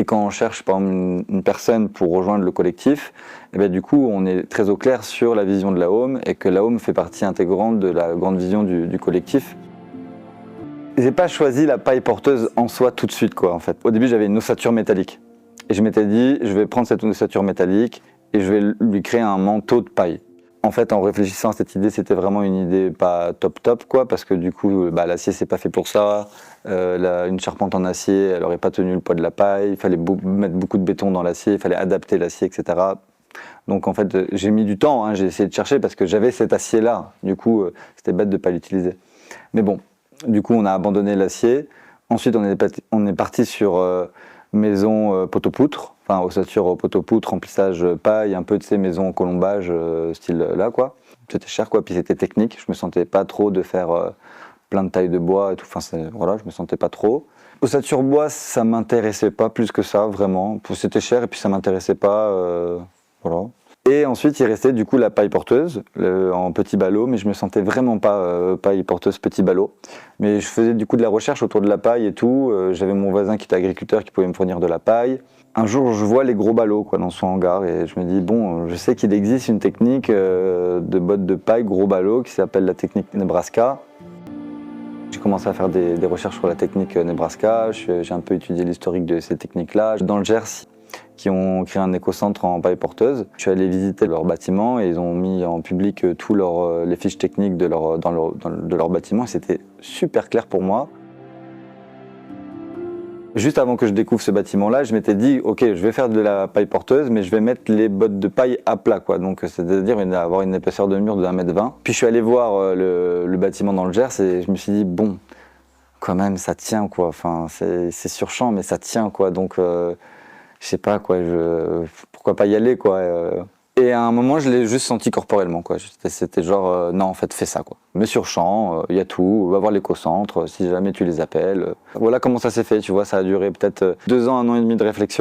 quand on cherche par exemple une personne pour rejoindre le collectif, et bien, du coup on est très au clair sur la vision de la Home et que la Home fait partie intégrante de la grande vision du collectif. J'ai pas choisi la paille porteuse en soi tout de suite quoi en fait. Au début j'avais une ossature métallique et je m'étais dit je vais prendre cette ossature métallique et je vais lui créer un manteau de paille. En fait en réfléchissant à cette idée c'était vraiment une idée pas top quoi parce que du coup l'acier c'est pas fait pour ça, une charpente en acier elle aurait pas tenu le poids de la paille, il fallait mettre beaucoup de béton dans l'acier, il fallait adapter l'acier etc. Donc en fait j'ai mis du temps, hein, j'ai essayé de chercher parce que j'avais cet acier là, du coup c'était bête de pas l'utiliser. Mais bon. Du coup, on a abandonné l'acier. Ensuite, on est parti sur maison poteau-poutre, enfin ossature poteau-poutre, remplissage paille, un peu de ces maisons colombage style là quoi. C'était cher quoi, puis c'était technique. Je me sentais pas trop de faire plein de tailles de bois et tout. Enfin voilà, je me sentais pas trop. Ossature bois, ça m'intéressait pas plus que ça vraiment. C'était cher et puis ça m'intéressait pas. Voilà. Et ensuite, il restait du coup la paille porteuse en petit ballot, mais je me sentais vraiment pas paille porteuse petit ballot. Mais je faisais du coup de la recherche autour de la paille et tout. J'avais mon voisin qui était agriculteur qui pouvait me fournir de la paille. Un jour, je vois les gros ballots quoi, dans son hangar et je me dis, bon, je sais qu'il existe une technique de botte de paille gros ballot qui s'appelle la technique Nebraska. J'ai commencé à faire des recherches sur la technique Nebraska. J'ai un peu étudié l'historique de ces techniques-là. Dans le Gers, qui ont créé un éco-centre en paille porteuse. Je suis allé visiter leur bâtiment et ils ont mis en public tous les fiches techniques de leur bâtiment et c'était super clair pour moi. Juste avant que je découvre ce bâtiment-là, je m'étais dit, ok, je vais faire de la paille porteuse, mais je vais mettre les bottes de paille à plat, quoi. Donc, c'est-à-dire avoir une épaisseur de mur de 1,20 m. Puis je suis allé voir le bâtiment dans le Gers et je me suis dit, bon, quand même, ça tient, quoi. Enfin, c'est sur champ, mais ça tient, quoi. Donc, je sais pas quoi, pourquoi pas y aller quoi. Et à un moment je l'ai juste senti corporellement quoi. C'était genre non en fait fais ça quoi. Mais sur champ, y a tout, va voir l'éco-centre si jamais tu les appelles. Voilà comment ça s'est fait, tu vois, ça a duré peut-être 2 ans, 1 an et demi de réflexion.